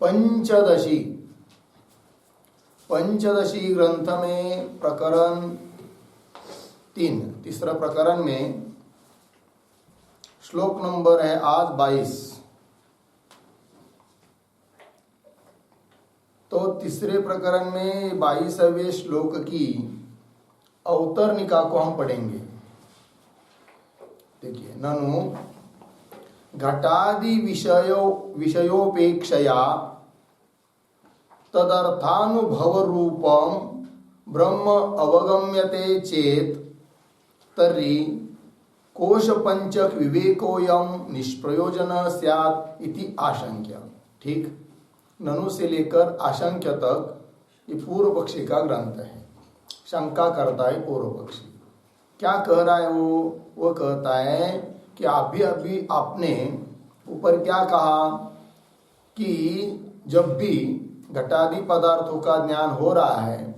पंचदशी ग्रंथ में प्रकरण 3, तीसरा प्रकरण में श्लोक नंबर है आज 22। तो तीसरे प्रकरण में 22वें श्लोक की अवतरणिका को हम पढ़ेंगे। देखिए, ननु घटादि विषयोपेक्षया तदर्थानुभव रूपम ब्रह्म अवगम्यते चेत तर्हि कोश पंचक विवेकोयम निष्प्रयोजन स्यात् इति आशंक्य। ठीक, ननु से लेकर आशंक्य तक ये पूर्व पक्षी का ग्रंथ है। शंका करता है पूर्व पक्षी। क्या कह रहा है वो कहता है कि अभी आपने ऊपर क्या कहा कि जब भी घटादि पदार्थों का ज्ञान हो रहा है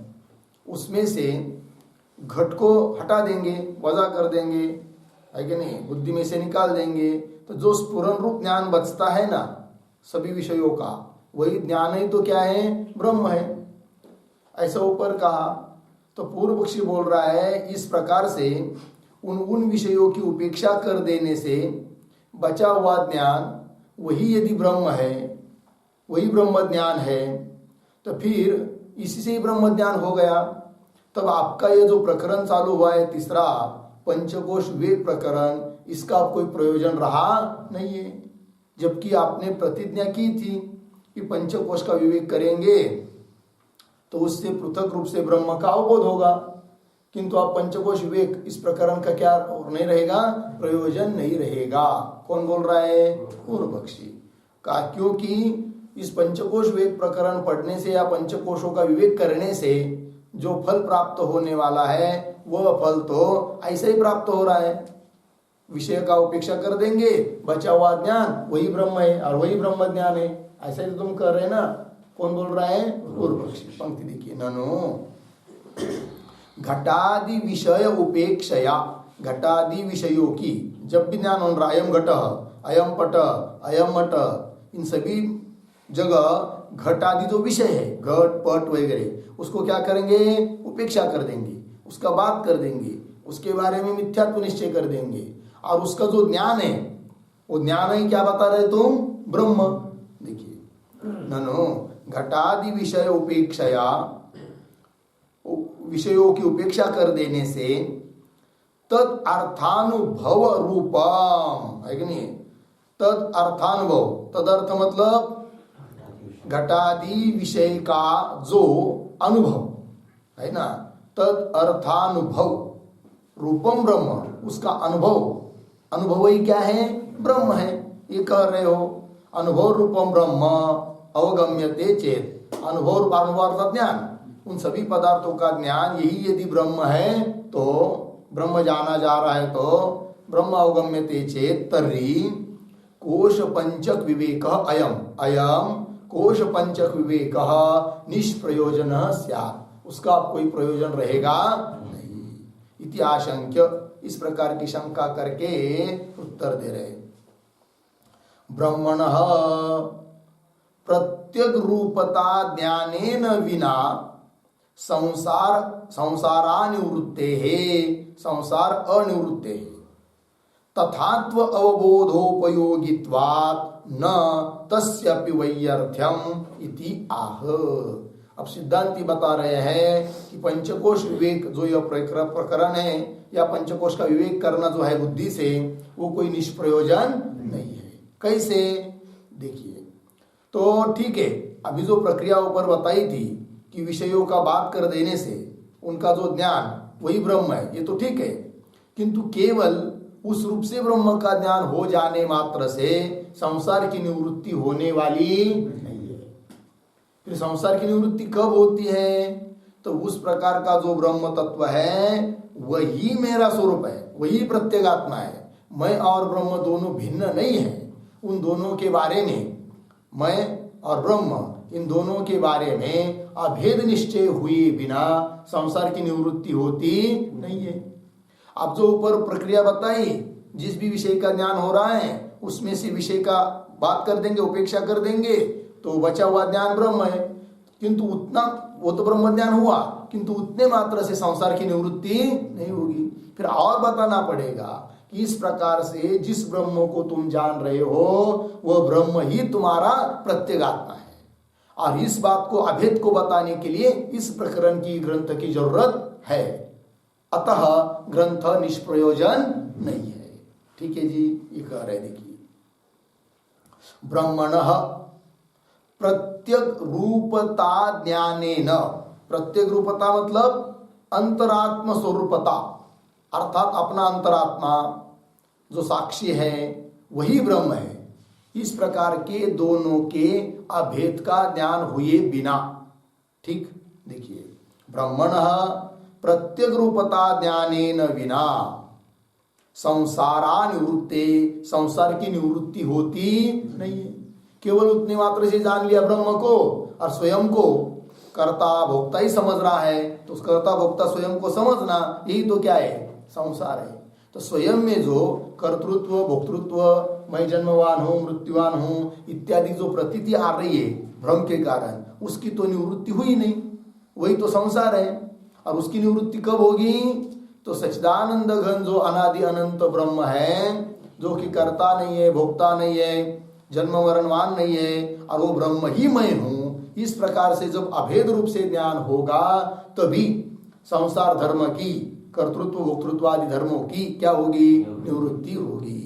उसमें से घट को हटा देंगे, वजा कर देंगे, है कि नहीं, बुद्धि में से निकाल देंगे, तो जो स्फुरन रूप ज्ञान बचता है ना सभी विषयों का, वही ज्ञान ही तो क्या है, ब्रह्म है। ऐसा ऊपर कहा। तो पूर्व पक्षी बोल रहा है इस प्रकार से उन विषयों की उपेक्षा कर देने से बचा हुआ ज्ञान वही यदि ब्रह्म है, वही ब्रह्म ज्ञान है, तो फिर इसी से ही ब्रह्म ज्ञान हो गया। तब आपका ये जो प्रकरण चालू हुआ है तीसरा पंचकोश विवेक प्रकरण, इसका अब कोई प्रयोजन रहा नहीं है। जबकि आपने प्रतिज्ञा की थी कि पंचकोश का विवेक करेंगे तो उससे पृथक रूप से ब्रह्म का अवबोध होगा, किंतु आप पंचकोश विवेक इस प्रकरण का क्या नहीं रहेगा, प्रयोजन नहीं रहेगा। कौन बोल रहा है, पूर्व पक्षी का। क्योंकि इस पंचकोश विवेक प्रकरण पढ़ने से या पंचकोशों का विवेक करने से जो फल प्राप्त होने वाला है वह फल तो ऐसे ही प्राप्त हो रहा है। विषय का उपेक्षा कर देंगे, बचा हुआ ज्ञान वही ब्रह्म है और वही ब्रह्म ज्ञान है। ऐसा ही तुम कर रहे ना। कौन बोल रहा है, पूर्व पक्षी। पंक्ति देखिए, ननु घटादि विषय उपेक्षया, घटादि विषयों की जब भी ज्ञान हो रहा, अयम घट, अयम पट, अयम मट, इन सभी जगह घटादि जो विषय है, घट पट वगैरह, उसको क्या करेंगे, उपेक्षा कर देंगे, उसका बात कर देंगे, उसके बारे में मिथ्यात्व निश्चय कर देंगे। और उसका जो ज्ञान है वो ज्ञान ही क्या बता रहे तुम, ब्रह्म। देखिए, ननु घटादि विषय उपेक्षया, विषयों की उपेक्षा कर देने से तद अर्थानुभव रूपम, है कि नहीं, तद अर्थानुभव, तद अर्थ मतलब घटादि विषय का जो अनुभव है ना, तद अर्थानुभव रूपम ब्रह्म, उसका अनुभव ही क्या है, ब्रह्म है। ये कह रहे हो अनुभव रूपम ब्रह्म अवगम्यते चेत, अनुभव अर्थात ज्ञान, उन सभी पदार्थों का ज्ञान यही यदि ब्रह्म है तो ब्रह्म जाना जा रहा है, तो ब्रह्म अवगम्यते चेत तर्हि कोश पंचक विवेक अयम कोश पंचक विवेक निष्प्रयोजन स्यात्, उसका कोई प्रयोजन रहेगा नहीं। इति आशंक्य, इस प्रकार की शंका करके उत्तर दे रहे। ब्रह्मणः प्रत्यग रूपता ज्ञानेन विना संसारानिवृत्ते संसार अनिवृत्ते तथात्व अवबोधोपयोगित्वात् न तस्यपि वैयर्थ्यम इति आह। अब सिद्धांती बता रहे हैं कि पंचकोश विवेक जो यह प्रकरण है या पंचकोश का विवेक करना जो है बुद्धि से, वो कोई निष्प्रयोजन नहीं है। कैसे, देखिए, तो ठीक है, अभी जो प्रक्रिया ऊपर बताई थी कि विषयों का बात कर देने से उनका जो ज्ञान वही ब्रह्म है, ये तो ठीक है, किंतु केवल उस रूप से ब्रह्म का ज्ञान हो जाने मात्र से संसार की निवृत्ति होने वाली नहीं है। फिर संसार की निवृत्ति कब होती है, तो उस प्रकार का जो ब्रह्म तत्व है वही मेरा स्वरूप है, वही प्रत्यगात्मा है। मैं और ब्रह्म दोनों भिन्न नहीं है। उन दोनों के बारे में, मैं और ब्रह्म, इन दोनों के बारे में अभेद निश्चय हुए बिना संसार की निवृत्ति होती नहीं है। अब जो ऊपर प्रक्रिया बताई, जिस भी विषय का ज्ञान हो रहा है उसमें से विषय का बात कर देंगे, उपेक्षा कर देंगे, तो बचा हुआ ज्ञान ब्रह्म है, किंतु उतना वो तो ब्रह्म ज्ञान हुआ, किंतु उतने मात्र से संसार की निवृत्ति नहीं होगी। फिर और बताना पड़ेगा कि इस प्रकार से जिस ब्रह्म को तुम जान रहे हो वह ब्रह्म ही तुम्हारा प्रत्यगात्मा है। और इस बात को अभेद को बताने के लिए इस प्रकरण की ग्रंथ की जरूरत है, अतः ग्रंथ निष्प्रयोजन नहीं है। ठीक है जी, ये कह रहे देखिए, ब्रह्मणः प्रत्यग रूपता ज्ञानेन, प्रत्यग रूपता मतलब अंतरात्म स्वरूपता, अर्थात अपना अंतरात्मा जो साक्षी है वही ब्रह्म है। इस प्रकार के दोनों के अभेद का ज्ञान हुए बिना, ठीक देखिए, ब्रह्मणः प्रत्यग रूपता ज्ञानेन विना संसारा निवृत्ते, संसार की निवृत्ति होती नहीं है। केवल उतने मात्र से जान लिया ब्रह्म को और स्वयं को कर्ता भोक्ता ही समझ रहा है, तो उस कर्ता भोक्ता स्वयं को समझना यही तो क्या है, संसार है। तो स्वयं में जो कर्तृत्व भोक्तृत्व, मैं जन्मवान हूँ मृत्युवान हूँ इत्यादि जो प्रतीति आ रही है भ्रम के कारण, उसकी तो निवृत्ति हुई नहीं, वही तो संसार है। और उसकी निवृत्ति कब होगी, तो सच्चिदानंद घन जो अनादि अनंत ब्रह्म है, जो कि कर्ता नहीं है भोक्ता नहीं है जन्म मरणवान नहीं है, और वो ब्रह्म ही मैं हूँ, इस प्रकार से जब अभेद रूप से ज्ञान होगा तभी संसार धर्म की, कर्तृत्व भोक्तृत्व आदि धर्मों की क्या होगी, निवृत्ति होगी।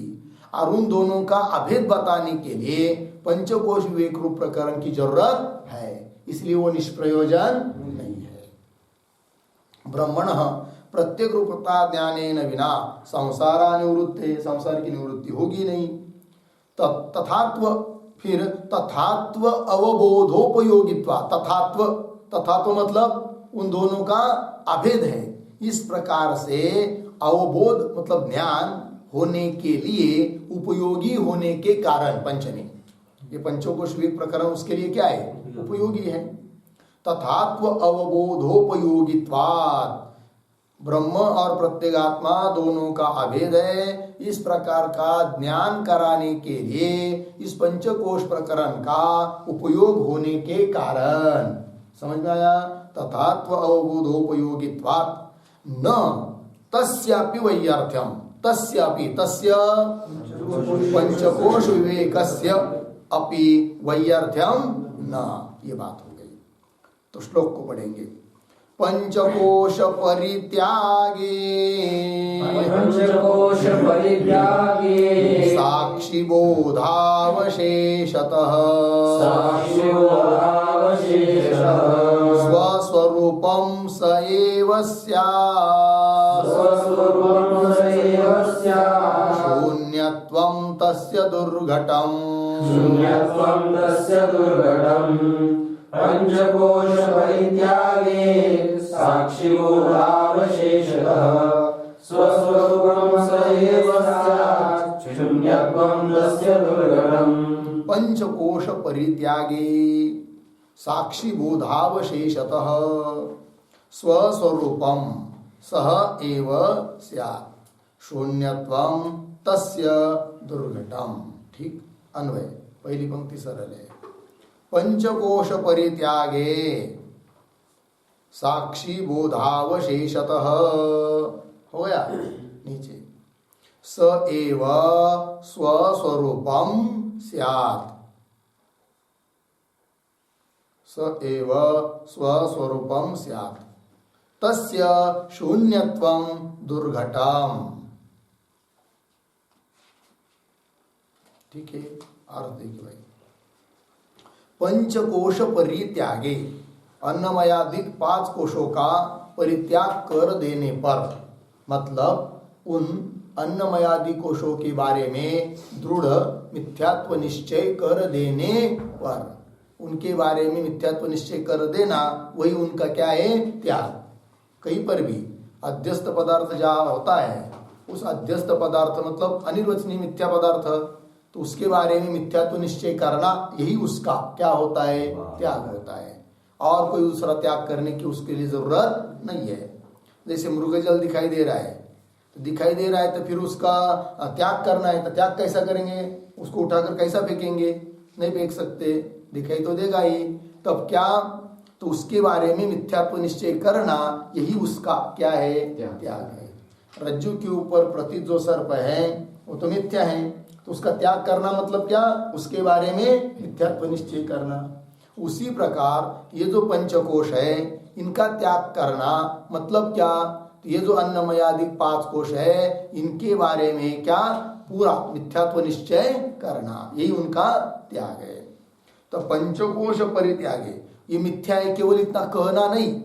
और उन दोनों का अभेद बताने के लिए पंचकोश विवेक रूप प्रकरण की जरूरत है, इसलिए वो निष्प्रयोजन नहीं है। ब्रह्मणः प्रत्येक रूपता ज्ञानेन विना संसारा निवृत्ते, संसार की निवृत्ति होगी नहीं। तथात्व, फिर तथात्व अवबोधोपयोगित्वा, तथात्व, तथात्व मतलब उन दोनों का अभेद है। इस प्रकार से अवबोध मतलब ज्ञान होने के लिए उपयोगी होने के कारण, पंचमी ये पंचकोश विवेक प्रकरण उसके लिए क्या है, उपयोगी है। तथात्व अवबोधोपयोगित्वात्, ब्रह्म और प्रत्यगात्मा दोनों का अभेद है, इस प्रकार का ज्ञान कराने के लिए इस पंचकोश प्रकरण का उपयोग होने के कारण, समझ में आया। तथात्व अवबोधोपयोगित्वात् न तस्यापि वैयार्थ्यम, तस्यापि, तस्य पंचकोश विवेकस्य अपि वैयार्थ्यम न, ये बात हो गई। तो श्लोक को पढ़ेंगे। पंचकोश परित्यागे, पंचकोश परित्यागे साक्षी बोधावशेषतः, साक्षी बोधावशेषतः स्वस्वरूपं स एव स्यात्, स्वस्वरूपं स एव स्यात् शून्यत्वं तस्य दुर्घटम्, शून्यत्वं तस्य दुर्घटम्। पंचकोश परित्यागे साक्षी बोधावशेषतः स्वस्वरूपं स एव स्यात् शून्यत्वं तस्य दुर्घटम्। पंचकोश परित्यागे साक्षी बोधावशेषतः स्वस्वरूपं सह एव स्यात् शून्यत्वं तस्य दुर्घटम्। ठीक, अन्वय, पहली पंक्ति सरल है। पंचकोश परित्यागे साक्षी बोधावशेषतः, हो गया नीचे, स एव स्वस्वरूपं स्यात्, स एव स्वस्वरूपं स्यात् तस्य शून्यत्वं दुर्घटम्। ठीक है, अर्थ देखिए भाई। पंचकोश परित्यागे, अन्नमयादिक 5 कोशों का परित्याग कर देने पर, मतलब उन अन्नमयादि कोशों के बारे में दृढ़ मिथ्यात्व निश्चय कर देने पर, उनके बारे में मिथ्यात्व निश्चय कर देना वही उनका क्या है, त्याग। कहीं पर भी अध्यस्त पदार्थ जहाँ होता है, उस अध्यस्त पदार्थ मतलब अनिर्वचनीय मिथ्या पदार्थ, तो उसके बारे में मिथ्यात्व निश्चय करना यही उसका क्या होता है, त्याग होता है। और कोई दूसरा त्याग करने की उसके लिए जरूरत नहीं है। जैसे मृगजल दिखाई दे रहा है, तो दिखाई दे रहा है तो फिर उसका त्याग करना है, तो त्याग कैसा करेंगे, उसको उठाकर कैसा फेंकेंगे, नहीं फेंक सकते, दिखाई तो देगा ही, तब क्या, तो उसके बारे में मिथ्यात्व निश्चय करना, यही उसका क्या है, त्याग है। रज्जु के ऊपर प्रतीत जो सर्प है वो तो मिथ्या है, तो उसका त्याग करना मतलब क्या, उसके बारे में मिथ्यात्व निश्चय करना। उसी प्रकार ये जो पंचकोश है इनका त्याग करना मतलब क्या, तो ये जो अन्नमयादिक 5 कोश है इनके बारे में क्या, पूरा मिथ्यात्व निश्चय करना, यही उनका त्याग है। तो पंचकोश परित्यागे, ये मिथ्या है केवल इतना कहना नहीं,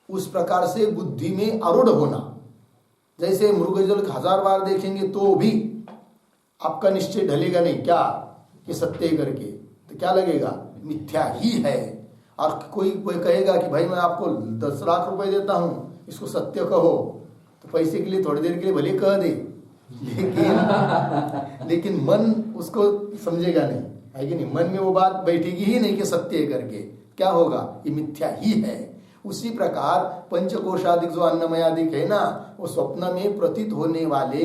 उस प्रकार से बुद्धि में आरूढ़ होना। जैसे मृगजल 1000 बार देखेंगे तो भी आपका निश्चय ढलेगा नहीं, क्या कि सत्य करके, तो क्या लगेगा, मिथ्या ही है। और कोई कहेगा कि भाई मैं आपको 10 लाख रुपए देता हूं, इसको सत्य कहो, तो पैसे के लिए थोड़ी देर के लिए भले कह दे, लेकिन मन उसको समझेगा नहीं, है कि नहीं, मन में वो बात बैठेगी ही नहीं कि सत्य करके, क्या होगा, ये मिथ्या ही है। उसी प्रकार पंचकोशादिक जो अन्नमयादिक है ना, वो स्वप्न में प्रतीत होने वाले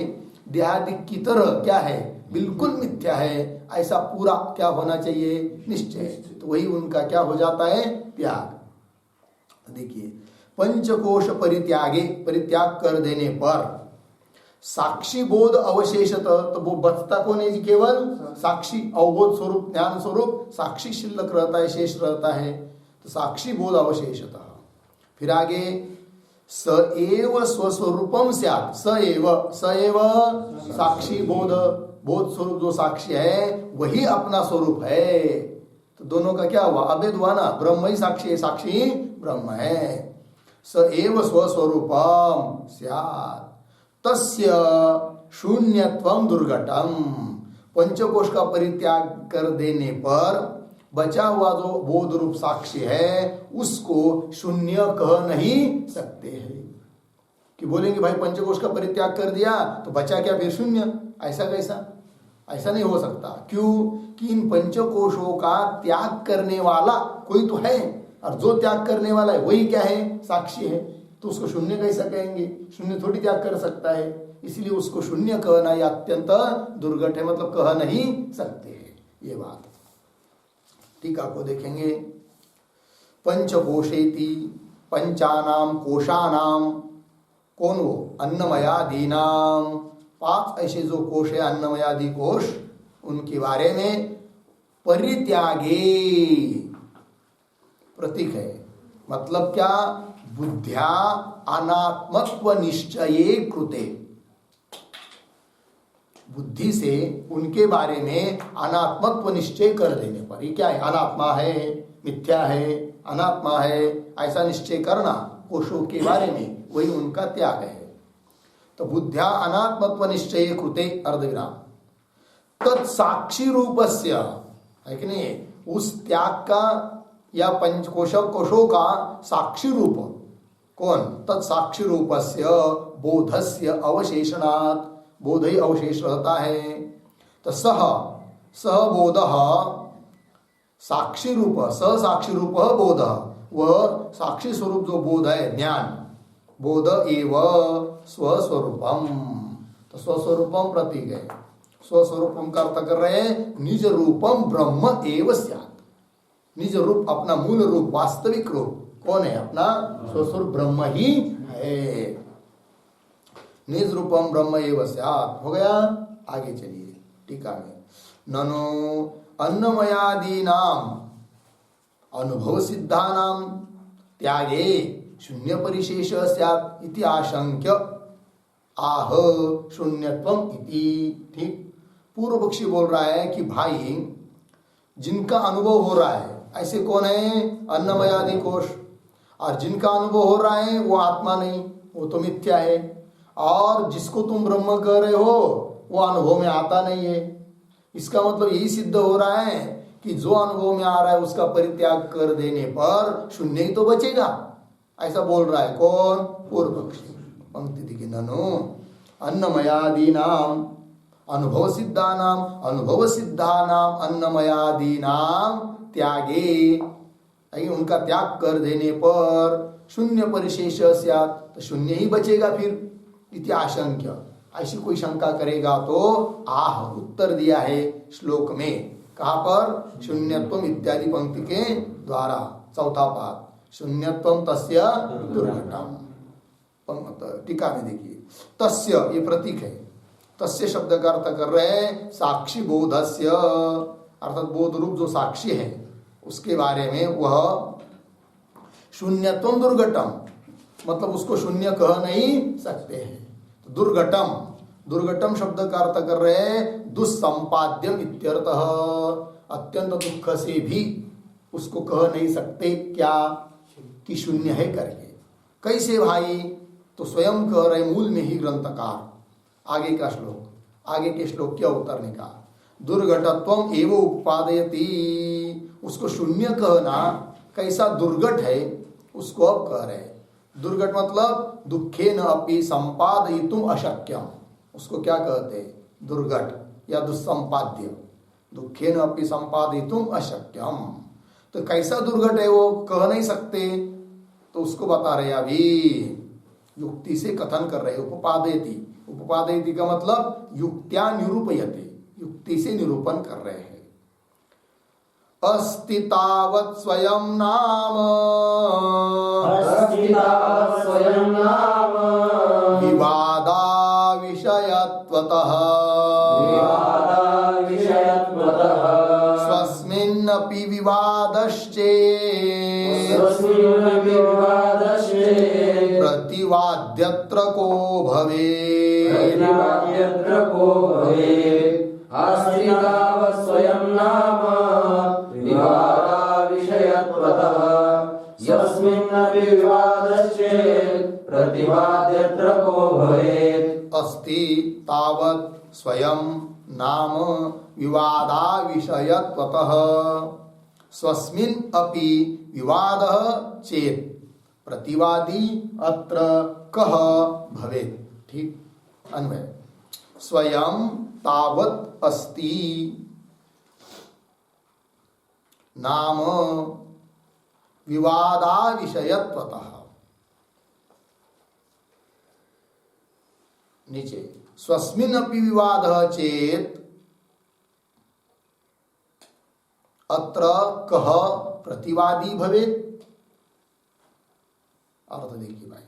देहादिक की तरह क्या है, बिल्कुल मिथ्या है, ऐसा पूरा क्या होना चाहिए, निश्चय। तो वही उनका क्या हो जाता है, त्याग। देखिए पंचकोश परित्यागे, परित्याग कर देने पर साक्षी बोध अवशेषत, तो वो बचता कौन है जी, केवल साक्षी, अवबोध स्वरूप, ज्ञान स्वरूप साक्षी शिल्लक रहता है, शेष रहता है, तो साक्षी बोध अवशेषत। फिर आगे स एव स्वस्वरूपम स्यात्, स एव साक्षी बोध, बोध स्वरूप जो साक्षी है वही अपना स्वरूप है। तो दोनों का क्या हुआ, अभेद हुआ ना, ब्रह्म ही साक्षी है, साक्षी ब्रह्म है। स एव स्वस्वरूपम स्यात् तस्य शून्यत्वम दुर्घटम, पंचकोश का परित्याग कर देने पर बचा हुआ जो बोध रूप साक्षी है उसको शून्य कह नहीं सकते हैं। कि बोलेंगे भाई पंचकोश का परित्याग कर दिया तो बचा क्या फिर शून्य, ऐसा कैसा, ऐसा नहीं हो सकता। क्यों कि इन पंचकोशों का त्याग करने वाला कोई तो है, और जो त्याग करने वाला है वही क्या है, साक्षी है, तो उसको शून्य कैसा कहेंगे, शून्य थोड़ी त्याग कर सकता है, इसलिए उसको शून्य कहना यह अत्यंत दुर्घट है, मतलब कह नहीं सकते ये बात। टीका को देखेंगे, पंचकोशेति पंचानाम कोशानाम, कौन वो, अन्नमयादीनाम, 5 ऐसे जो कोश है अन्नमयादि कोश, उनके बारे में परित्यागे प्रतीक है, मतलब क्या, बुद्ध्या अनात्मत्व निश्चये कृते, बुद्धि से उनके बारे में अनात्मत्व निश्चय कर देने पर, ये क्या है, अनात्मा है, मिथ्या है, अनात्मा है, ऐसा निश्चय करना कोशों के बारे में, वही उनका त्याग है। तो बुद्ध्या अनात्मत्व निश्चय कृते अर्धविराम तत्साक्षी रूपस्य, है कि नहीं, उस त्याग का या पंचकोशों का साक्षी रूप कौन, तत्साक्षी रूपस्य बोधस्य अवशेषणात्, बोध ही अवशेष रहता है। तो सह बोध साक्षी रूप, साक्षी रूप बोध, वह साक्षी स्वरूप जो बोध है, ज्ञान बोध एव स्वस्वरूपम, तो स्वस्वरूपम प्रतीक है, स्वस्वरूपम का अर्थ कर रहे हैं निज रूपम ब्रह्म एव स्यात्, निज रूप अपना मूल रूप वास्तविक रूप कौन है, अपना स्वस्वरूप ब्रह्म ही है, निज रूपम ब्रह्म एव स्यात्। हो गया, आगे चलिए टीका में, ननो अन्नमयादीनाम अनुभव सिद्धानाम त्यागे शून्य परिशेष स्यात् इति आशंक्य आह शून्यत्वम इति। ठीक, पूर्व पक्षी बोल रहा है कि भाई जिनका अनुभव हो रहा है ऐसे कौन है, अन्नमयादि कोश, और जिनका अनुभव हो रहा है वो आत्मा नहीं, वो तो मिथ्या है, और जिसको तुम ब्रह्म कह रहे हो वो अनुभव में आता नहीं है। इसका मतलब यही सिद्ध हो रहा है कि जो अनुभव में आ रहा है उसका परित्याग कर देने पर शून्य ही तो बचेगा, ऐसा बोल रहा है कौन, पूर्व पक्षी। पंक्ति देखिए, ननु अन्नमयादीनाम अनुभव सिद्धानाम अन्नमयादीनाम त्यागे, उनका त्याग कर देने पर शून्य परिशेष स्यात्, तो शून्य ही बचेगा फिर, इति आशंक्य, ऐसी कोई शंका करेगा तो आह उत्तर दिया है श्लोक में, कहाँ पर? शून्यत्वम इत्यादि पंक्ति के द्वारा, चौथा पाद, शून्यत्वम तस्य दुर्घटम। टीका में देखिए, तस्य ये प्रतीक है, तस्य शब्द का अर्थ कर रहे हैं साक्षी बोधस्य, अर्थात बोध रूप जो साक्षी है उसके बारे में वह शून्यत्वम दुर्घटम, मतलब उसको शून्य कह नहीं सकते हैं। तो दुर्घटम, दुर्घटम शब्द का अर्थ कर रहे हैं दुस्संपाद्यम इत्यर्थः, अत्यंत दुख से भी उसको कह नहीं सकते क्या कि शून्य है करके। कैसे भाई? तो स्वयं कह रहे मूल में ही ग्रंथकार, आगे का श्लोक, आगे के श्लोक क्या उत्तर निकाल, दुर्घटत्वम एव उत्पादयति, उसको शून्य कहना कैसा दुर्घट है उसको अब कह रहे। दुर्घट मतलब दुखेन अपि संपादयितुम अशक्यम, उसको क्या कहते हैं? दुर्घट या दुस्संपाद्य, दुखेन अपि संपादयितुम अशक्यम। तो कैसा दुर्घट है वो कह नहीं सकते, तो उसको बता रहे अभी, युक्ति से कथन कर रहे। उपपादयति, उपपादयति का मतलब युक्त्या निरूपयते, युक्ति से निरूपण कर रहे हैं। अस्ति तावत् स्वयं नाम, अस्ति तावत् स्वयं नाम, विवादा विषयत्वतः, विवादा विषयत्वतः, स्वस्मिन्नपि विवादश्चेत्, स्वस्मिन्नपि विवादश्चेत्, प्रतिवाद्यत्र को भवेत्, प्रतिवाद्यत्र को भवेत्। अस्ति तावत् स्वयं नाम, विवादा विषयत्वतः, यस्मिन्नपि विवादश्चेत्, प्रतिवाद्यत्र को भवेत्। अस्ति तावत् स्वयं नाम विवादा विषयत्वतः, स्वस्मिन् अपि विवादः चेत्, प्रतिवादी अत्र कः भवेत्। ठीक अन्वय, स्वयं तावत् अस्ति नाम विवादा विषयत्वतः, नीचे स्वस्मिन् अपि विवादः चेत् अत्र कः प्रतिवादी भवेत्। अर्थ देखिए भाई,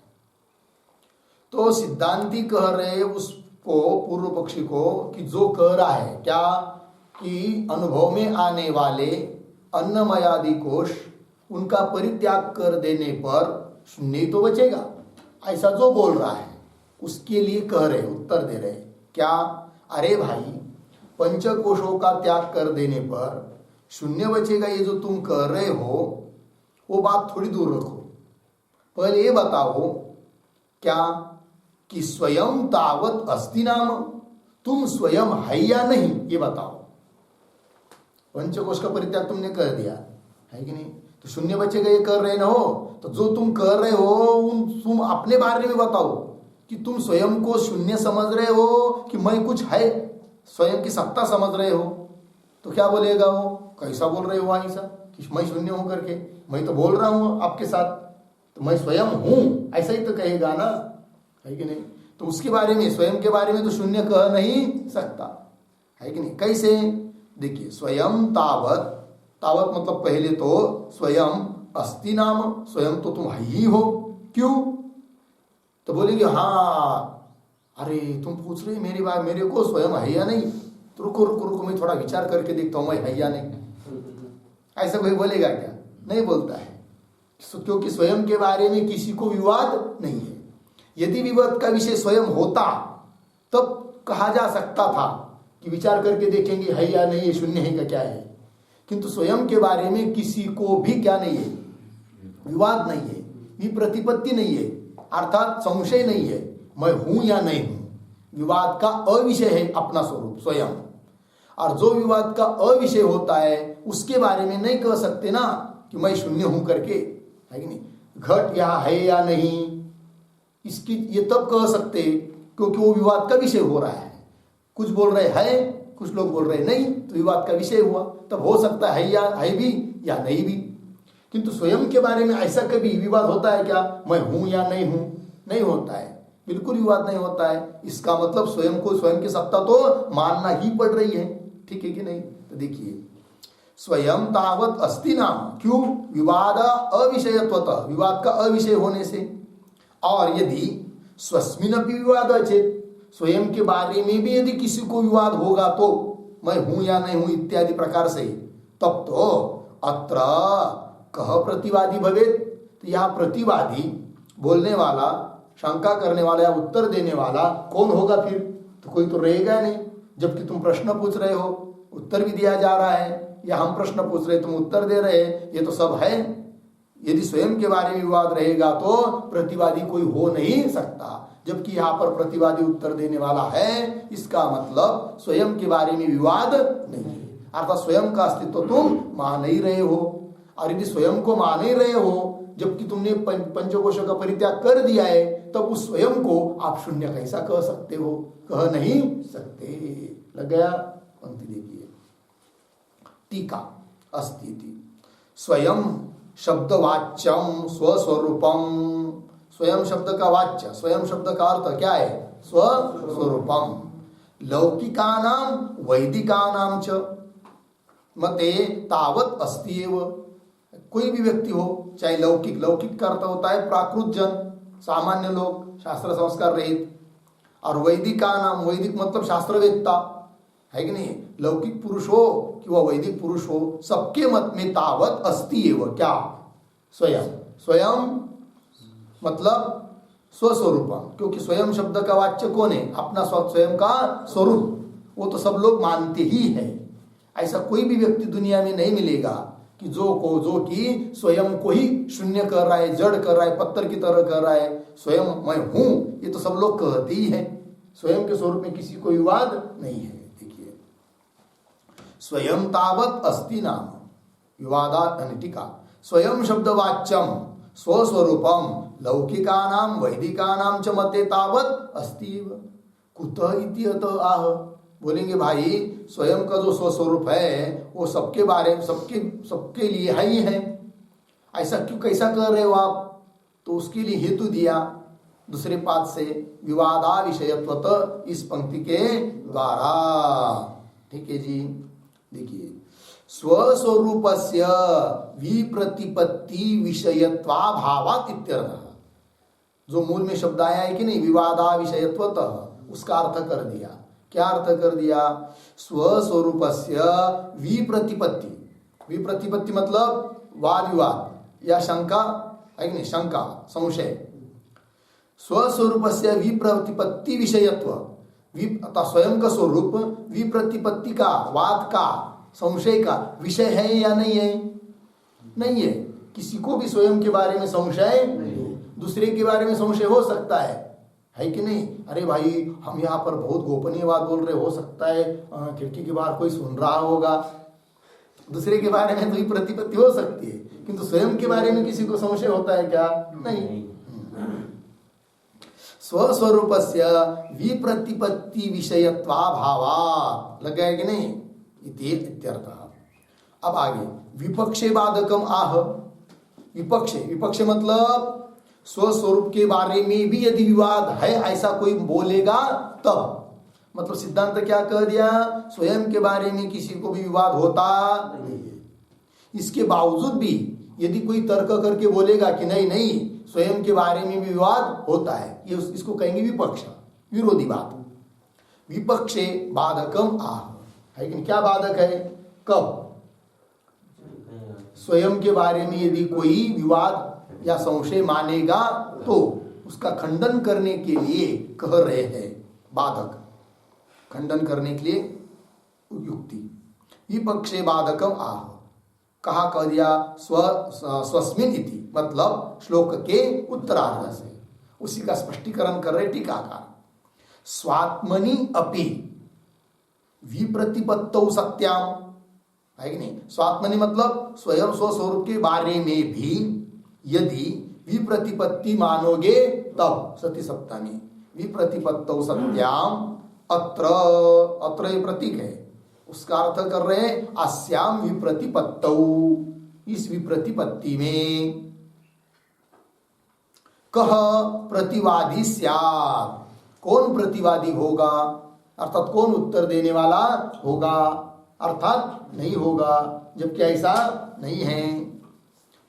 तो सिद्धांती कह रहे उसको, पूर्व पक्षी को, कि जो कह रहा है क्या कि अनुभव में आने वाले अन्नमयादि कोश उनका परित्याग कर देने पर शून्य तो बचेगा, ऐसा जो बोल रहा है उसके लिए कह रहे, उत्तर दे रहे क्या? अरे भाई, पंचकोशों का त्याग कर देने पर शून्य बचेगा, ये जो तुम कह रहे हो वो बात थोड़ी दूर रखो, पहले ये बताओ क्या कि स्वयं तावत अस्ति नाम, तुम स्वयं है या नहीं ये बताओ। पंचकोश का परित्याग तुमने कर दिया है कि नहीं, तो शून्य बचेगा ये कर रहे ना हो, तो जो तुम कर रहे हो तुम अपने बारे में बताओ कि तुम स्वयं को शून्य समझ रहे हो कि मैं कुछ है, स्वयं की सत्ता समझ रहे हो। तो क्या बोलेगा वो, कैसा बोल रहे हो ऐसा कि मैं शून्य हूं करके, मैं तो बोल रहा हूं आपके साथ, तो मैं स्वयं हूं ऐसा ही तो कहेगा ना, है कि नहीं। तो उसके बारे में, स्वयं के बारे में तो शून्य कह नहीं सकता, है कि नहीं। कैसे? देखिए, स्वयं तावत, तावत मतलब पहले तो स्वयं अस्ति नाम, स्वयं तो तुम ही हो, क्यों? तो बोलेंगे हाँ, अरे तुम पूछ रहे मेरी बात, मेरे को स्वयं है या नहीं, तो रुको रुको रुको, मैं थोड़ा विचार करके देखता हूं मैं है या नहीं। ऐसा कोई बोलेगा क्या? नहीं बोलता है, क्योंकि स्वयं के बारे में किसी को विवाद नहीं है। यदि विवाद का विषय स्वयं होता तब कहा जा सकता था कि विचार करके देखेंगे है या नहीं, ये शून्य है का क्या है, किंतु स्वयं के बारे में किसी को भी क्या नहीं है, विवाद नहीं है, विप्रतिपत्ति नहीं है, अर्थात संशय नहीं है, मैं हूं या नहीं हूं। विवाद का अविषय है अपना स्वरूप स्वयं, और जो विवाद का अविषय होता है उसके बारे में नहीं कह सकते ना कि मैं शून्य हूं करके, है कि नहीं। घट यहाँ है या नहीं, इसकी ये तब कह सकते क्योंकि वो विवाद का विषय हो रहा है। कुछ बोल रहे हैं, कुछ लोग बोल रहे नहीं, तो विवाद का विषय हुआ, तब हो सकता है या है भी या नहीं भी। किंतु स्वयं के बारे में ऐसा कभी विवाद होता है क्या, मैं हूं या नहीं हूं? नहीं होता है, बिल्कुल विवाद नहीं होता है। इसका मतलब स्वयं को, स्वयं की सत्ता तो मानना ही पड़ रही है, ठीक है कि नहीं। तो देखिए स्वयं तावत अस्ति नाम, क्यों? विवाद अविषयत्वतः, विवाद का अविषय होने से। और यदि स्वस्मिनपि विवाद चेत, स्वयं के बारे में भी यदि किसी को विवाद होगा तो मैं हूं या नहीं हूं इत्यादि प्रकार से, तब तो अत्र कह प्रतिवादी भवेत, तो यह प्रतिवादी, बोलने वाला, शंका करने वाला या उत्तर देने वाला कौन होगा फिर? तो कोई तो रहेगा नहीं। जबकि तुम प्रश्न पूछ रहे हो, उत्तर भी दिया जा रहा है, या हम प्रश्न पूछ रहे तुम उत्तर दे रहे, ये तो सब है। यदि स्वयं के बारे में विवाद रहेगा तो प्रतिवादी कोई हो नहीं सकता, जबकि यहाँ पर प्रतिवादी उत्तर देने वाला है, इसका मतलब स्वयं के बारे में विवाद नहीं है। अर्थात स्वयं का अस्तित्व तुम मान नहीं रहे हो। और यदि स्वयं को मान नहीं रहे हो, जबकि तुमने पंचकोशों का परित्याग कर दिया है, तब उस स्वयं को आप शून्य कैसा कह सकते हो? कह नहीं सकते। लग गया? पंक्ति देखिए, टीका अस्ति स्वयं शब्दवाच्यम स्वस्वरूपम। स्वयं शब्द का वाच्य, स्वयं शब्द का अर्थ क्या है? स्वस्वरूपम। लौकिकानां वैदिकानां च मते तावत अस्ति एव। कोई भी व्यक्ति हो, चाहे लौकिक, लौकिक का अर्थ होता है प्राकृत जन, सामान्य लोग, शास्त्र संस्कार रहित, और वैदिकानां, वैदिक मतलब शास्त्रवेत्ता, है कि नहीं? लौकिक पुरुष हो कि वह वैदिक पुरुष हो, सबके मत में तावत अस्ति एव। क्या? स्वयं। स्वयं मतलब स्वस्वरूपम, क्योंकि स्वयं शब्द का वाच्य कौन है? अपना स्वयं का स्वरूप, वो तो सब लोग मानते ही है। ऐसा कोई भी व्यक्ति दुनिया में नहीं मिलेगा कि जो कि स्वयं को ही शून्य कर रहा है, जड़ कर रहा है, पत्थर की तरह कर रहा है, स्वयं मैं हूं, ये तो सब लोग कहते ही है। स्वयं के स्वरूप में किसी को विवाद नहीं है। देखिए, स्वयं तावत अस्ति नाम विवादात् अनिटिका। स्वयं शब्दवाच्यम स्वस्वरूपम लौकिकानां वैदिकानां च मते तावत अस्ति एव। कुतः इति अतः आह। बोलेंगे भाई, स्वयं का जो स्वस्वरूप है वो सबके बारे में, सबके लिए है ही है, ऐसा क्यों, कैसा कर रहे हो आप? तो उसके लिए हेतु दिया दूसरे पाद से, विवादा विषयत्वत, इस पंक्ति के द्वारा। ठीक है जी। देखिए, स्वस्वरूपस्य विप्रतिपत्ति विषयत्वाभावात् इत्यर्थः। जो मूल में शब्द आया है कि नहीं, विवादा विषयत्वतः, उसका अर्थ कर दिया। क्या अर्थ कर दिया? स्वस्वरूपस्य विप्रतिपत्ति। विप्रतिपत्ति मतलब वाद विवाद या शंका, है कि नहीं? शंका, संशय। स्वस्वरूपस्य विप्रतिपत्ति विषयत्व, स्वयं का स्वरूप विप्रतिपत्ति का, वाद का, संशय का विषय है या नहीं है? नहीं है। किसी को भी स्वयं के बारे में संशय नहीं। दूसरे के बारे में संशय हो सकता है कि नहीं? अरे भाई, हम यहाँ पर बहुत गोपनीय बात बोल रहे, हो सकता है खिड़की के बाहर कोई सुन रहा होगा। दूसरे के बारे में तो प्रतिपत्ति हो सकती है, किंतु स्वयं के बारे में किसी को संशय होता है क्या? नहीं। स्वस्वरूपस्य विप्रतिपत्ति विषयत्वाभावात्। लग गया कि नहीं? इत्यर्थः। अब आगे, विपक्षे बाधकम आह। विपक्ष मतलब स्वस्वरूप के बारे में भी यदि विवाद है, ऐसा कोई बोलेगा तब, मतलब सिद्धांत क्या कह दिया? स्वयं के बारे में किसी को भी विवाद होता नहीं है। इसके बावजूद भी यदि कोई तर्क करके बोलेगा कि नहीं नहीं, स्वयं के बारे में भी विवाद होता है, ये इसको कहेंगे विपक्ष, विरोधी बात। विपक्षे बाधकम आह, है कि क्या बाधक है? कब? स्वयं के बारे में यदि कोई विवाद या संशय मानेगा तो उसका खंडन करने के लिए कह रहे हैं, बाधक, खंडन करने के लिए युक्ति। विपक्षे बाधकम आह, कहा कह दिया? स्वस्मिन इति, मतलब श्लोक के उत्तरार्ध से, उसी का स्पष्टीकरण कर रहे टीकाकार। स्वात्मनि अपि विप्रतिपत्तौ सत्याम, है कि नहीं? स्वात्मनि मतलब स्वयं स्वस्वरूप के बारे में भी यदि विप्रतिपत्ति मानोगे तब, सती सप्तमी, विप्रतिपत्तौ सत्याम। अत्र ये प्रतीक है, उसका अर्थ कर रहे हैं अस्याम विप्रतिपत्तौ, इस विप्रतिपत्ति में। कह प्रतिवादी स्यात्, कौन प्रतिवादी होगा, अर्थात कौन उत्तर देने वाला होगा? अर्थात नहीं होगा, जबकि ऐसा नहीं है।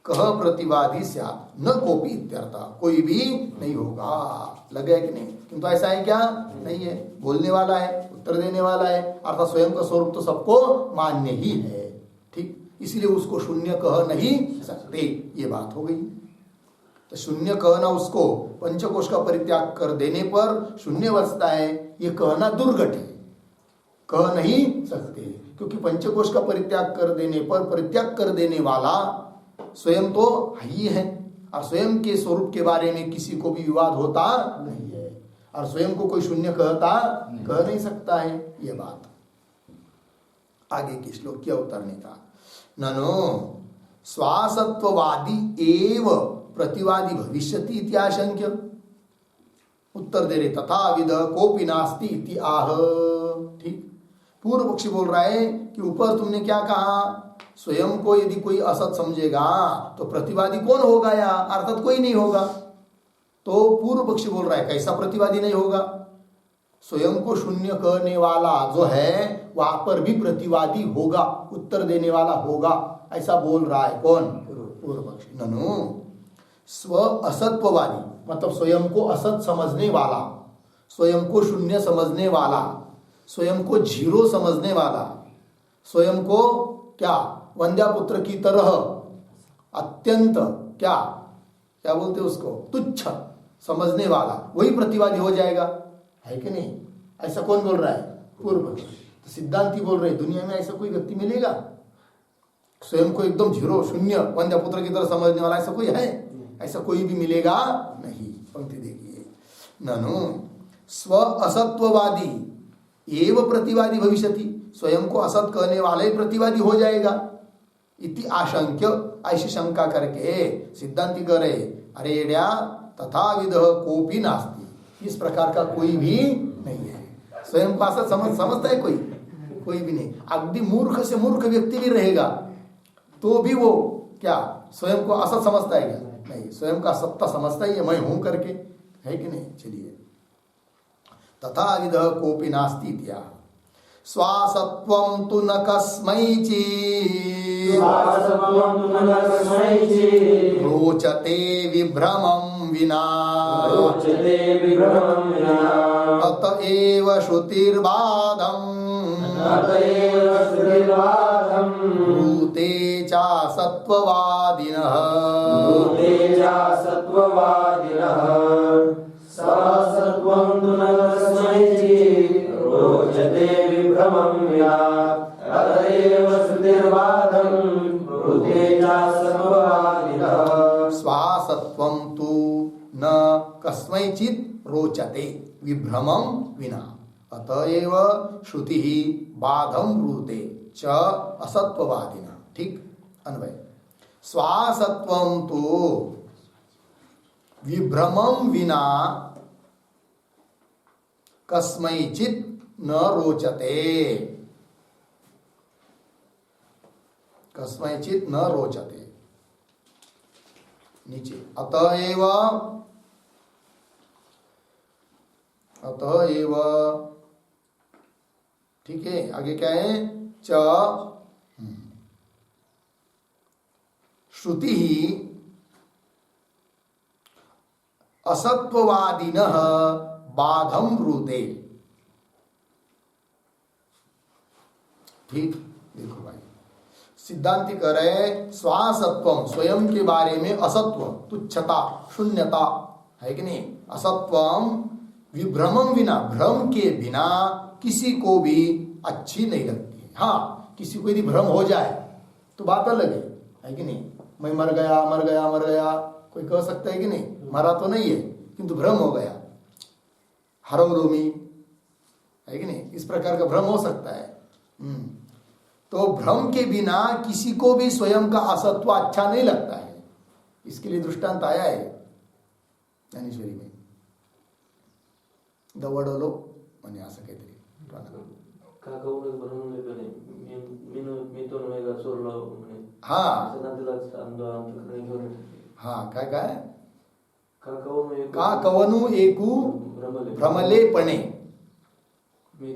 कह प्रतिवादी स्यात् न कोपी इत्यर्थ, कोई भी नहीं होगा। लगे कि नहीं? किंतु ऐसा है क्या? नहीं है। बोलने वाला है, उत्तर देने वाला है, अर्थात स्वयं का स्वरूप तो सबको मान्य ही है। ठीक, इसलिए उसको शून्य कह नहीं सकते, ये बात हो गई। तो शून्य कहना, उसको पंचकोश का परित्याग कर देने पर शून्य बचता है, ये कहना दुर्घट है, कह नहीं सकते। क्योंकि पंचकोश का परित्याग कर देने पर परित्याग कर देने वाला स्वयं तो ही है, और स्वयं के स्वरूप के बारे में किसी को भी विवाद होता नहीं है, और स्वयं को कोई शून्य कह नहीं सकता है। ये बात आगे के श्लोक की अवतरणी था। ननो स्वासत्ववादी एव प्रतिवादी भविष्यति इति आशंक्य। उत्तर दे रहे तथा विद कोपि नास्ति इति आह। ठीक, पूर्व पक्षी बोल रहा है कि ऊपर तुमने क्या कहा, स्वयं को यदि कोई असत समझेगा तो प्रतिवादी कौन होगा, या अर्थात कोई नहीं होगा। तो पूर्व पक्षी बोल रहा है कैसा प्रतिवादी नहीं होगा? स्वयं को शून्य कहने वाला जो है वहां पर भी प्रतिवादी होगा, उत्तर देने वाला होगा, ऐसा बोल रहा है कौन? पूर्व पक्षी। ननु स्व असत्ववादी, मतलब स्वयं को असत समझने वाला, स्वयं को शून्य समझने वाला, स्वयं को जीरो समझने वाला, स्वयं को क्या वंद्या पुत्र की तरह अत्यंत क्या बोलते उसको, तुच्छ समझने वाला, वही प्रतिवादी हो जाएगा, है कि नहीं? ऐसा कौन बोल रहा है? पूर्व पक्षी। तो सिद्धांती बोल रहे दुनिया में ऐसा कोई व्यक्ति मिलेगा स्वयं को एकदम जीरो शून्य वंद्या पुत्र की तरह समझने वाला? ऐसा कोई है? ऐसा कोई भी मिलेगा नहीं। पंक्ति देखिए, ननु स्व असत्ववादी एव प्रतिवादी भविष्यति, स्वयं को असत कहने वाला ही प्रतिवादी हो जाएगा। इति आशंक्य, ऐसी शंका करके सिद्धांति कह रहे अरे एड्या तथा विध कोपी नास्ति, इस प्रकार का कोई भी नहीं है। स्वयं को असत समझता है कोई भी नहीं। अगदी मूर्ख से मूर्ख व्यक्ति भी रहेगा तो भी वो क्या स्वयं को असत समझता है क्या? नहीं, स्वयं का सत्ता समझता ही है, मैं हूं करके, है कि नहीं? चलिए, तथा विध कोपी नास्ति इत्याह। स्वासत्वं तु न कस्मैचित् रोचते विभ्रमं विना अतएव श्रुतिर्बाधम् ब्रूते चा सत्ववादिनः स्वासत्वं तु न कस्मैचित् रोचते विभ्रमं विना अतएव श्रुतिर्बाधम् ब्रूते चा सत्ववादिनः। स्वासत्वं तु न कस्मैचित् रोचते विभ्रमं विना अतएव श्रुति बाधम ब्रूते च असत्ववादिनः। ठीक, अन्वय। स्वासत्वं तु विभ्रमं विना कस्मैचित् न रोचते, कस्मैचित् न रोचते। नीचे अतएव ठीक है, आगे क्या है? च श्रुति असत्ववादिनः बाधम ब्रूते। ठीक, देखो भाई, सिद्धांति कह रहे स्वासत्वम, स्वयं के बारे में असत्व, तुच्छता, शून्यता, है कि नहीं? असत्वम विभ्रमं विना, भ्रम के बिना किसी को भी अच्छी नहीं लगती है। हाँ, किसी को यदि भ्रम हो जाए तो बात अलग है कि नहीं? मैं मर गया कोई कह सकता है कि नहीं? मरा तो नहीं है किंतु भ्रम हो गया, हरम रोमी, है कि नहीं? इस प्रकार का भ्रम हो सकता है। तो भ्रम के बिना किसी को भी स्वयं का असत्व अच्छा नहीं लगता है। इसके लिए दृष्टांत आया है ज्ञानेश्वरी में, दवडलो म्हणे असं काहीतरी काय का कवनु एकू भ्रमलेपणे, मी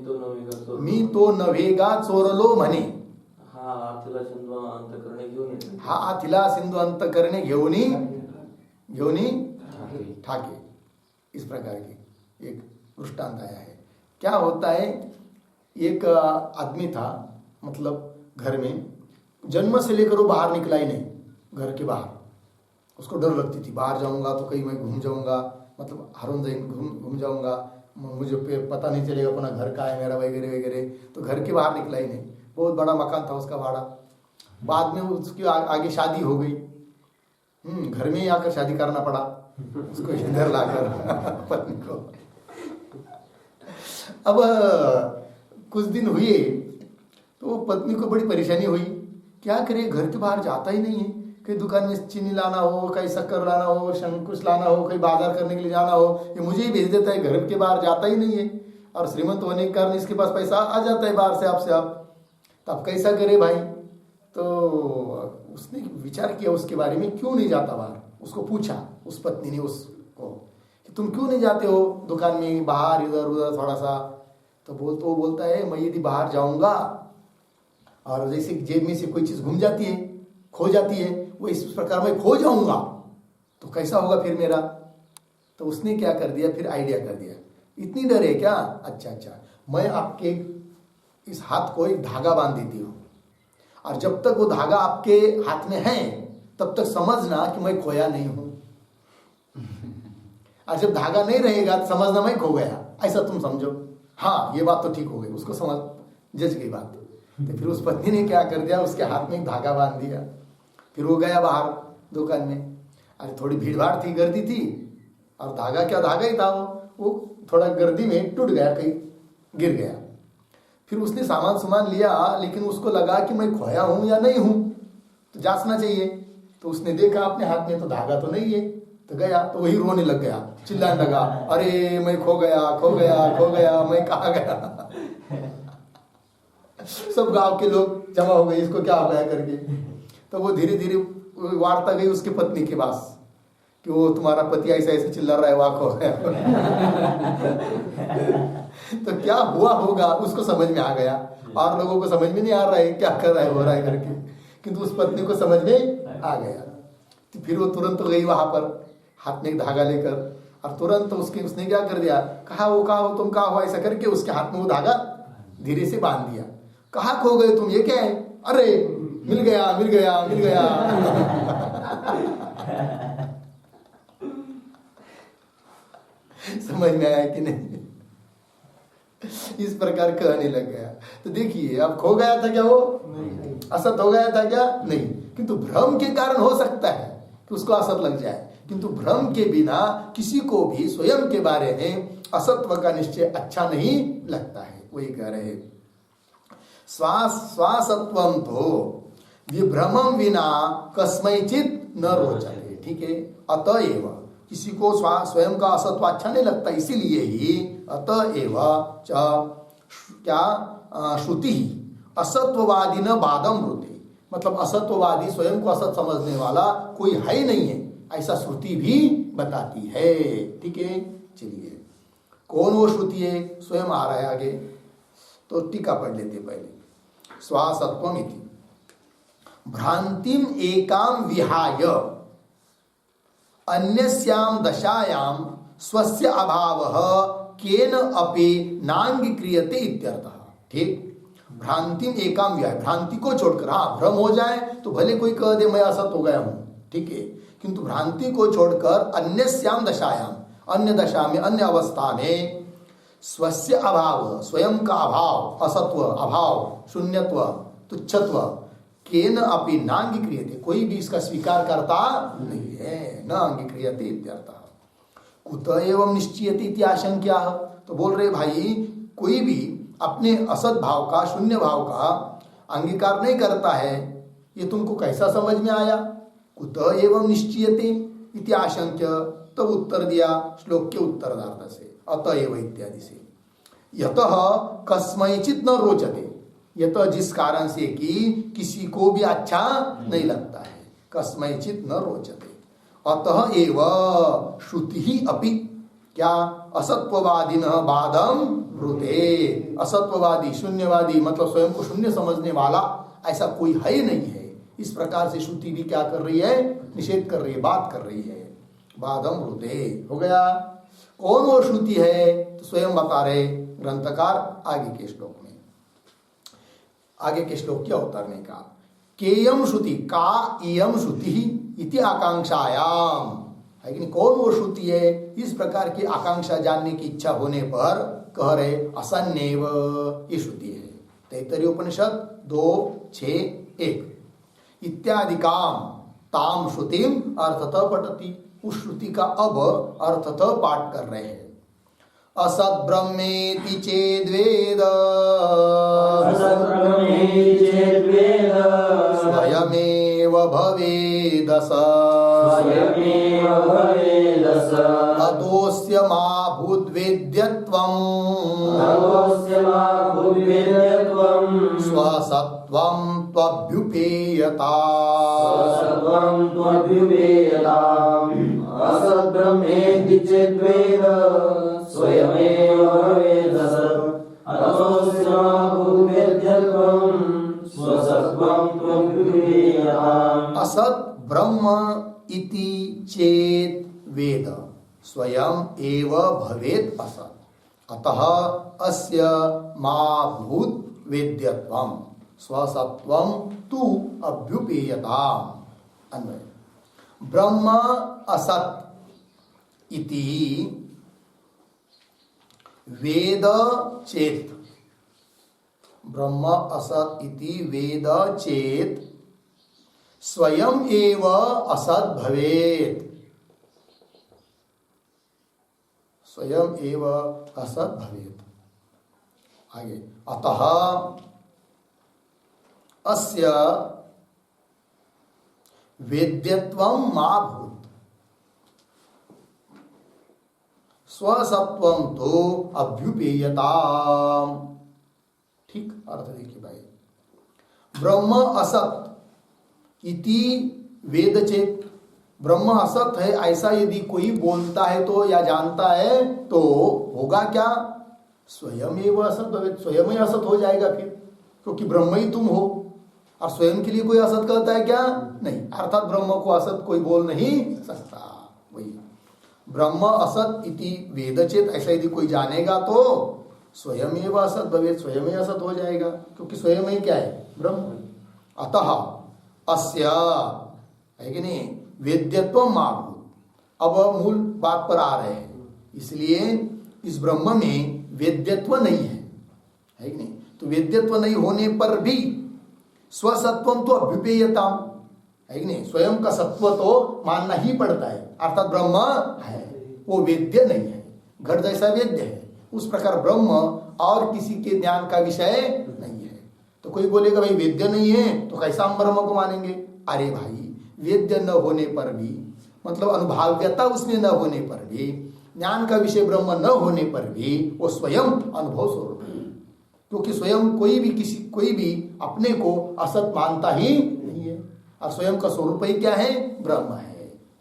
तो नव्हेगा चोरलो म्हणे. हा तिला सिंधू अंतकरणे घेऊन येते. हा तिला सिंधू अंतकरणे घेऊनी ठाके. इस प्रकार की एक दृष्टांत आया है. क्या होता है, एक आदमी था, मतलब घर में जन्म से लेकर वो बाहर निकला ही नहीं घर के बाहर. उसको डर लगती थी, बाहर जाऊंगा तो कहीं मैं घूम जाऊंगा, मतलब हरून घूम जाऊंगा, मुझे पता नहीं चलेगा पुनः घर का है मेरा वगैरह वगैरह. तो घर के बाहर निकला ही नहीं. बहुत बड़ा मकान था उसका भाड़ा. बाद में उसकी आगे शादी हो गई. घर में ही आकर शादी करना पड़ा उसको इधर लाकर पत्नी को. अब कुछ दिन हुए तो पत्नी को बड़ी परेशानी हुई. क्या करे, घर के बाहर जाता ही नहीं है. कहीं दुकान में चीनी लाना हो, कहीं शक्कर लाना हो, कुछ लाना हो, कहीं बाजार करने के लिए जाना हो, ये मुझे ही भेज देता है. घर के बाहर जाता ही नहीं है. और श्रीमंत होने के कारण इसके पास पैसा आ जाता है बाहर से आपसे आप. तो अब कैसा करे भाई. तो उसने विचार किया उसके बारे में, क्यों नहीं जाता बाहर. उसको पूछा उस पत्नी ने उसको कि तुम क्यों नहीं जाते हो दुकान में बाहर इधर उधर थोड़ा सा. तो वो बोलता है, मैं यदि बाहर जाऊंगा और जैसे जेब में से कोई चीज घूम जाती है, खो जाती है, वो इस प्रकार मैं खो जाऊंगा तो कैसा होगा फिर मेरा. तो उसने क्या कर दिया, फिर आइडिया कर दिया. इतनी डर है क्या, अच्छा मैं आपके इस हाथ को एक धागा बांध देती हूँ, और जब तक वो धागा आपके हाथ में है तब तक समझना कि मैं खोया नहीं हूं. और जब धागा नहीं रहेगा तो समझना मैं खो गया, ऐसा तुम समझो. हाँ ये बात तो ठीक हो गई, उसको समझ जज गई बात. तो फिर उस पत्नी ने क्या कर दिया, उसके हाथ में एक धागा बांध दिया. फिर वो गया बाहर दुकान में. अरे थोड़ी भीड़ भाड़ थी, गर्दी थी, और धागा क्या धागा ही था, वो थोड़ा गर्दी में टूट गया, कहीं गिर गया. फिर उसने सामान लिया, लेकिन उसको लगा कि मैं खोया हूं या नहीं हूं, तो जांचना चाहिए. तो उसने देखा अपने हाथ में तो धागा तो नहीं है. तो गया तो वही रोने लग गया, चिल्लाने लगा, अरे मैं खो गया, मैं कहाँ गया. सब गांव के लोग जमा हो गए, इसको क्या हो गया करके. तो वो धीरे धीरे वार्ता गई उसके पत्नी के पास कि वो तुम्हारा पति ऐसे चिल्ला रहा है, वाक हो गया. तो क्या हुआ होगा उसको समझ में आ गया, और लोगों को समझ में नहीं आ रहा है क्या कर रहा है, हो रहा है करके. किंतु उस पत्नी को समझ में आ गया. तो फिर वो तुरंत गई वहां पर हाथ में एक धागा लेकर, और तुरंत उसने क्या कर दिया, कहा हो तुम कहा हो, ऐसा करके उसके हाथ में वो धागा धीरे से बांध दिया. कहा खो गए तुम, ये क्या है, अरे मिल गया. समझ में आया कि नहीं. इस प्रकार कहने लग गया. तो देखिए अब खो गया था क्या, वो असत हो गया था क्या, नहीं. किंतु भ्रम के कारण हो सकता है कि उसको असत लग जाए. किंतु भ्रम के बिना किसी को भी स्वयं के बारे में असत्व का निश्चय अच्छा नहीं लगता है. वही कह रहे हैं, स्वासत्वम तो विभ्रमम विना कस्मैचित न रोचते. ठीक है, अतएव किसी को स्वयं का असत्व अच्छा नहीं लगता, इसीलिए ही अतएव क्या श्रुति असत्ववादी न बादम होते. मतलब असत्ववादी, स्वयं को असत समझने वाला कोई है ही नहीं है, ऐसा श्रुति भी बताती है. ठीक है, चलिए कौन वो श्रुति है, स्वयं आ रहा है आगे. तो टीका पढ़ लेते पहले. स्वासत्वम इति भ्रांतिम एकाम विहाय अन्यस्याम दशायाम स्वस्य अभावः केन अपि नांगीक्रियते इत्यर्थः. ठीक, भ्रांतिम एकाम विहाय, भ्रांति को छोड़कर. हाँ, भ्रम हो जाए तो भले कोई कह दे मैं असत हो गया हूं, ठीक है, किंतु भ्रांति को छोड़कर अन्यस्याम दशायाम, अन्य दशा में, अन्य अवस्था में, स्वस्य अभाव, स्वयं का अभाव, असत्व, अभाव, शून्यत्व, तुच्छत्व, केन अपि न अंगीक्रियते, कोई भी इसका स्वीकार करता नहीं है. न अंगीक्रियते इत्यर्थः. कुत एवं निश्चयते इति आशंक्या. तो बोल रहे भाई, कोई भी अपने असत भाव का, शून्य भाव का अंगीकार नहीं करता है, ये तुमको कैसा समझ में आया. कुत एवं निश्चयते इति आशंक्य. तो उत्तर दिया श्लोक के उत्तरार्ध से, अतएव इत्यादि से. यतः कस्मैचित न रोचते, यतः जिस कारण से कि किसी को भी अच्छा नहीं लगता है, कस्मैचित न रोचते. अतः एव श्रुति ही अपि क्या असत्ववादिनः बादम ब्रूते। असत्ववादी, शून्यवादी मतलब स्वयं को शून्य समझने वाला ऐसा कोई है ही नहीं है। इस प्रकार से श्रुति भी क्या कर रही है? निषेध कर रही है, बात कर रही है। बादम ब्रूते हो गया। कौन वो श्रुति है? तो स्वयं बता रहे ग्रंथकार आगे के श्लोक में। आगे के श्लोक क्या उतरने का? केयम श्रुति का इयम श्रुति इति आकांक्षायाम, है कि नहीं? कौन वो श्रुति है? इस प्रकार की आकांक्षा जानने की इच्छा होने पर कह रहे असन्नेव ये श्रुति है। तैत्तरीय उपनिषद 2:6-1 इत्यादि काम ताम श्रुतिम अर्थतः पठति। उस श्रुति का अब अर्थतः पाठ कर रहे हैं। असत ब्रह्मेति चेद्वेद स्वयमेव भवेदस अतोस्य मा भूद्वेद्यत्वम् स्वसत्वं त्वभ्युपेयताम् असद्ब्रह्मेति चेद्वेद स्वयमेव भवेदस अतोस्य मा भूद्वेद्यत्वम् स्वसत्वं त्वभ्युपेयताम्। असत ब्रह्म इति चेत वेद स्वयं एव भवेत् असत अतः अस्य मा भूत वेद्यत्वं स्वसत्वं तु अभ्युपेयताम्। अन्वय ब्रह्म असत इति वेद चेत, ब्रह्म असत इति वेद चेत स्वयं एव असत भवेत्, स्वयं एव असत भवेत्। आगे अतः अस्य वेद्यत्वं मा भूत् स्वसत्वं तो अभ्युपेयताम्। ठीक अर्थ देखिए भाई। ब्रह्म असत इति वेद चेत, ब्रह्म असत है ऐसा यदि कोई बोलता है तो या जानता है तो होगा क्या? स्वयं एव असत भवेत्, स्वयं ही असत हो जाएगा फिर, क्योंकि ब्रह्म ही तुम हो। और स्वयं के लिए कोई असत कहता है क्या? नहीं। अर्थात ब्रह्म को असत कोई बोल नहीं सकता। वही ब्रह्म असत इति वेद चेत ऐसा यदि कोई जानेगा तो स्वयं एव असत भवेत्, स्वयं ही असत हो जाएगा, क्योंकि स्वयं ही क्या है? ब्रह्म। अतः अस्य, है कि नहीं, वेद्यत्व माभूत। अब मूल बात पर आ रहे हैं। इसलिए इस ब्रह्म में वेद्यत्व नहीं है कि नहीं? तो वेद्यत्व नहीं होने पर भी स्वसत्वम तो अभ्युपेयताम, है कि नहीं? स्वयं का सत्व तो मानना ही पड़ता है। अर्थात ब्रह्म है, वो वेद्य नहीं है। घट जैसा वेद्य है उस प्रकार ब्रह्म और किसी के ज्ञान का विषय नहीं है। तो कोई बोलेगा भाई वेद्य नहीं है तो कैसा हम ब्रह्म को मानेंगे? अरे भाई, वेद्य न होने पर भी, मतलब अनुभाव्यता उसमें न होने पर भी, ज्ञान का विषय ब्रह्म न होने पर भी वो स्वयं अनुभव स्वरूप है। क्योंकि स्वयं कोई भी अपने को असत मानता ही नहीं है, और स्वयं का स्वरूप ही क्या है? ब्रह्म है।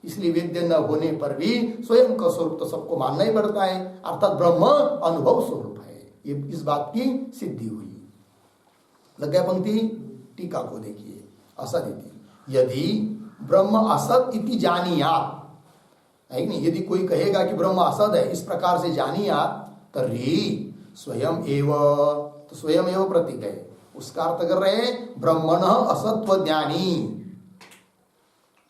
इसलिए वेद्य न होने पर भी स्वयं का स्वरूप तो सबको मानना ही पड़ता है, अर्थात ब्रह्म अनुभव स्वरूप है। ये इस बात की सिद्धि हुई। लग गया पंक्ति? टीका को देखिए। असत इति यदि ब्रह्म असत इति जानियात, है नहीं? यदि कोई कहेगा कि ब्रह्म असत है, इस प्रकार से जानियात, तर्हि स्वयं एव, तो स्वयं एव प्रतीक है, उसका अर्थ कर रहे हैं ब्रह्मणः असत्व ज्ञानी।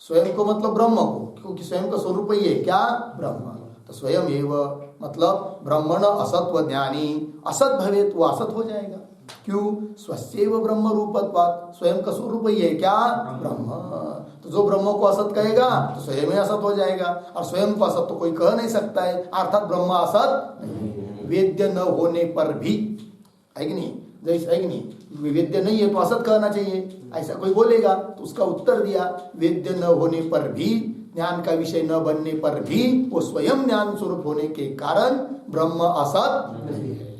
स्वयं को मतलब ब्रह्म को, क्योंकि स्वयं का स्वरूप ही है क्या? ब्रह्म। तो स्वयं एव मतलब ब्रह्मण असत्व ज्ञानी, असत भवेत्, वो असत हो जाएगा। क्यों? स्वस्यैव ब्रह्म रूपत्वात्, स्वयं का स्वरूप ही है क्या? ब्रह्म। तो जो ब्रह्म को असत कहेगा तो स्वयं ही असत हो जाएगा, और स्वयं को असत तो कोई कह नहीं सकता है, अर्थात ब्रह्म असत नहीं। वेद्य न होने पर भी, है कि नहीं? जैसे है कि नहीं, वेद्य नहीं है तो असत कहना चाहिए, ऐसा कोई बोलेगा तो उसका उत्तर दिया, वेद्य न होने पर भी, ज्ञान का विषय न बनने पर भी, वो स्वयं ज्ञान स्वरूप होने के कारण ब्रह्म असत नहीं है।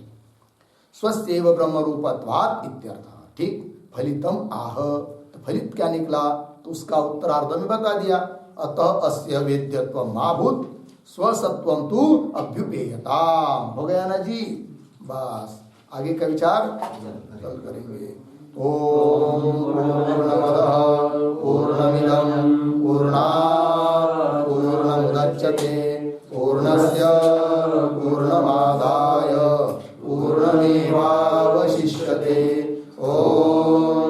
स्वस्यैव ब्रह्म रूपत्वात् इत्यर्थ। ठीक। फलितम आह, तो फलित क्या निकला? तो उसका उत्तरार्ध में बता दिया। अतः अस्य वेद्यत्वं मा भूत् स्वसत्वं तु अभ्युपेयताम्। हो गया ना जी? बस आगे का विचार कल करेंगे। ओम पूर्णमदः पूर्णमिदं पूर्णात् पूर्णमुदच्यते पूर्णस्य पूर्णमादाय पूर्णमेवावशिष्यते। ओम